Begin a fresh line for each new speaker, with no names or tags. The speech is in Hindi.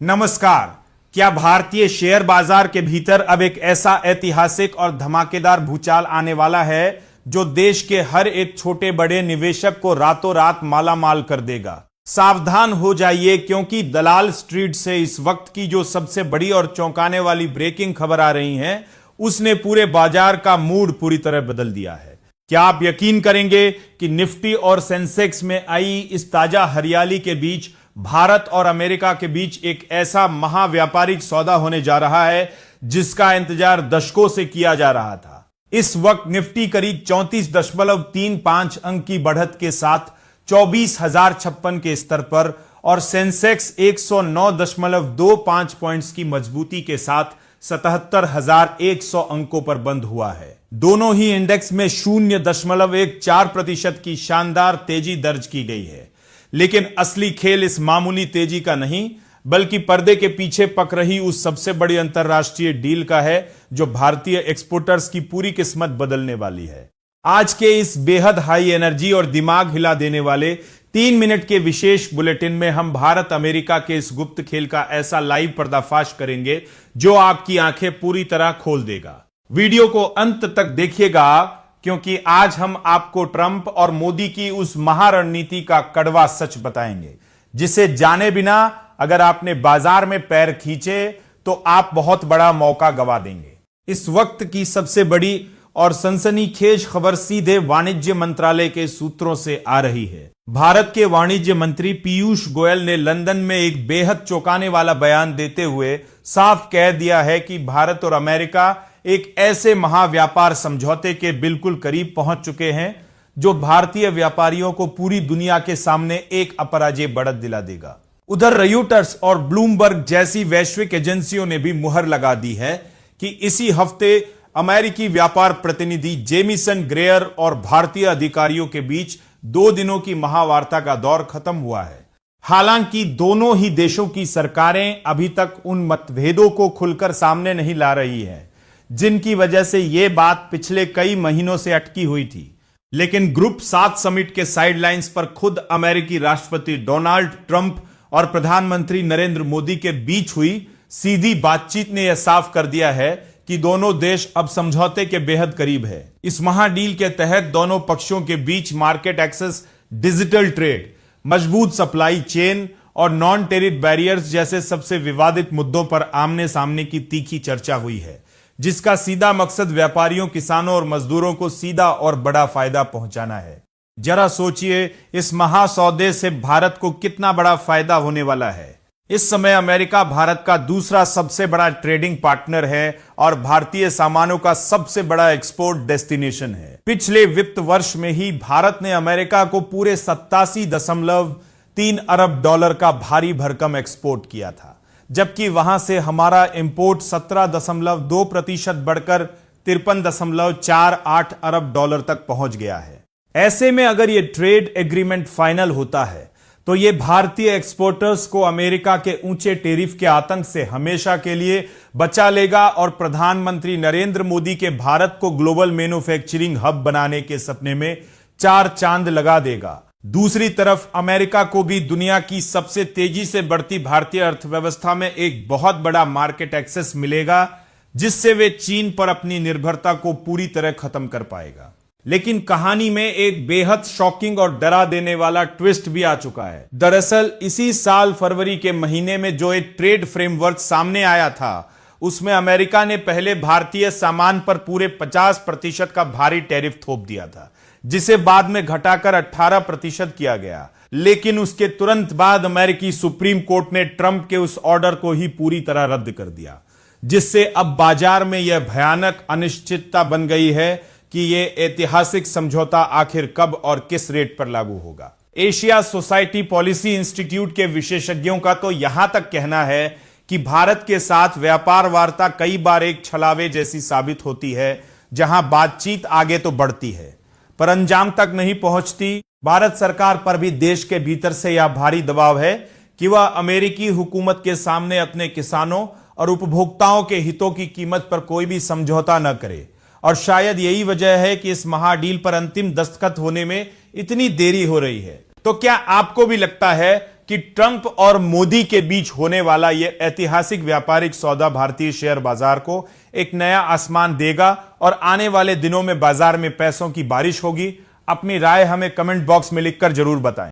नमस्कार। क्या भारतीय शेयर बाजार के भीतर अब एक ऐसा ऐतिहासिक और धमाकेदार भूचाल आने वाला है जो देश के हर एक छोटे बड़े निवेशक को रातों रात मालामाल कर देगा? सावधान हो जाइए, क्योंकि दलाल स्ट्रीट से इस वक्त की जो सबसे बड़ी और चौंकाने वाली ब्रेकिंग खबर आ रही है, उसने पूरे बाजार का मूड पूरी तरह बदल दिया है। क्या आप यकीन करेंगे कि निफ्टी और सेंसेक्स में आई इस ताजा हरियाली के बीच भारत और अमेरिका के बीच एक ऐसा महाव्यापारिक सौदा होने जा रहा है जिसका इंतजार दशकों से किया जा रहा था। इस वक्त निफ्टी करीब 34.35 अंक की बढ़त के साथ 24,056 के स्तर पर और सेंसेक्स 109.25 पॉइंट्स की मजबूती के साथ 77,100 अंकों पर बंद हुआ है। दोनों ही इंडेक्स में 0.14% की शानदार तेजी दर्ज की गई है। लेकिन असली खेल इस मामूली तेजी का नहीं, बल्कि पर्दे के पीछे पक रही उस सबसे बड़ी अंतरराष्ट्रीय डील का है जो भारतीय एक्सपोर्टर्स की पूरी किस्मत बदलने वाली है। आज के इस बेहद हाई एनर्जी और दिमाग हिला देने वाले 3 मिनट के विशेष बुलेटिन में हम भारत अमेरिका के इस गुप्त खेल का ऐसा लाइव पर्दाफाश करेंगे जो आपकी आंखें पूरी तरह खोल देगा। वीडियो को अंत तक देखिएगा, क्योंकि आज हम आपको ट्रंप और मोदी की उस महारणनीति का कड़वा सच बताएंगे जिसे जाने बिना अगर आपने बाजार में पैर खींचे तो आप बहुत बड़ा मौका गवा देंगे। इस वक्त की सबसे बड़ी और सनसनीखेज खबर सीधे वाणिज्य मंत्रालय के सूत्रों से आ रही है। भारत के वाणिज्य मंत्री पीयूष गोयल ने लंदन में एक बेहद चौंकाने वाला बयान देते हुए साफ कह दिया है कि भारत और अमेरिका एक ऐसे महाव्यापार समझौते के बिल्कुल करीब पहुंच चुके हैं जो भारतीय व्यापारियों को पूरी दुनिया के सामने एक अपराजेय बढ़त दिला देगा। उधर रॉयटर्स और ब्लूमबर्ग जैसी वैश्विक एजेंसियों ने भी मुहर लगा दी है कि इसी हफ्ते अमेरिकी व्यापार प्रतिनिधि जेमिसन ग्रेयर और भारतीय अधिकारियों के बीच 2 दिनों की महावार्ता का दौर खत्म हुआ है। हालांकि दोनों ही देशों की सरकारें अभी तक उन मतभेदों को खुलकर सामने नहीं ला रही है जिनकी वजह से यह बात पिछले कई महीनों से अटकी हुई थी। लेकिन ग्रुप 7 समिट के साइडलाइंस पर खुद अमेरिकी राष्ट्रपति डोनाल्ड ट्रंप और प्रधानमंत्री नरेंद्र मोदी के बीच हुई सीधी बातचीत ने यह साफ कर दिया है कि दोनों देश अब समझौते के बेहद करीब है। इस महाडील के तहत दोनों पक्षों के बीच मार्केट एक्सेस, डिजिटल ट्रेड, मजबूत सप्लाई चेन और नॉन टेरिफ बैरियर्स जैसे सबसे विवादित मुद्दों पर आमने सामने की तीखी चर्चा हुई है, जिसका सीधा मकसद व्यापारियों, किसानों और मजदूरों को सीधा और बड़ा फायदा पहुंचाना है। जरा सोचिए, इस महासौदे से भारत को कितना बड़ा फायदा होने वाला है। इस समय अमेरिका भारत का दूसरा सबसे बड़ा ट्रेडिंग पार्टनर है और भारतीय सामानों का सबसे बड़ा एक्सपोर्ट डेस्टिनेशन है। पिछले वित्त वर्ष में ही भारत ने अमेरिका को पूरे 87.3 अरब डॉलर का भारी भरकम एक्सपोर्ट किया था, जबकि वहां से हमारा इंपोर्ट 17.2% बढ़कर 53.48 अरब डॉलर तक पहुंच गया है। ऐसे में अगर यह ट्रेड एग्रीमेंट फाइनल होता है तो यह भारतीय एक्सपोर्टर्स को अमेरिका के ऊंचे टेरिफ के आतंक से हमेशा के लिए बचा लेगा और प्रधानमंत्री नरेंद्र मोदी के भारत को ग्लोबल मैन्युफैक्चरिंग हब बनाने के सपने में 4 चांद लगा देगा। दूसरी तरफ अमेरिका को भी दुनिया की सबसे तेजी से बढ़ती भारतीय अर्थव्यवस्था में एक बहुत बड़ा मार्केट एक्सेस मिलेगा, जिससे वे चीन पर अपनी निर्भरता को पूरी तरह खत्म कर पाएगा। लेकिन कहानी में एक बेहद शॉकिंग और डरा देने वाला ट्विस्ट भी आ चुका है। दरअसल इसी साल फरवरी के महीने में जो एक ट्रेड फ्रेमवर्क सामने आया था, उसमें अमेरिका ने पहले भारतीय सामान पर पूरे 50% का भारी टैरिफ थोप दिया था, जिसे बाद में घटाकर 18% किया गया। लेकिन उसके तुरंत बाद अमेरिकी सुप्रीम कोर्ट ने ट्रंप के उस ऑर्डर को ही पूरी तरह रद्द कर दिया, जिससे अब बाजार में यह भयानक अनिश्चितता बन गई है कि यह ऐतिहासिक समझौता आखिर कब और किस रेट पर लागू होगा। एशिया सोसाइटी पॉलिसी इंस्टीट्यूट के विशेषज्ञों का तो यहां तक कहना है कि भारत के साथ व्यापार वार्ता कई बार एक छलावे जैसी साबित होती है, जहां बातचीत आगे तो बढ़ती है पर अंजाम तक नहीं पहुंचती। भारत सरकार पर भी देश के भीतर से यह भारी दबाव है कि वह अमेरिकी हुकूमत के सामने अपने किसानों और उपभोक्ताओं के हितों की कीमत पर कोई भी समझौता न करे, और शायद यही वजह है कि इस महाडील पर अंतिम दस्तखत होने में इतनी देरी हो रही है। तो क्या आपको भी लगता है कि ट्रंप और मोदी के बीच होने वाला यह ऐतिहासिक व्यापारिक सौदा भारतीय शेयर बाजार को एक नया आसमान देगा और आने वाले दिनों में बाजार में पैसों की बारिश होगी। अपनी राय हमें कमेंट बॉक्स में लिखकर जरूर बताएं।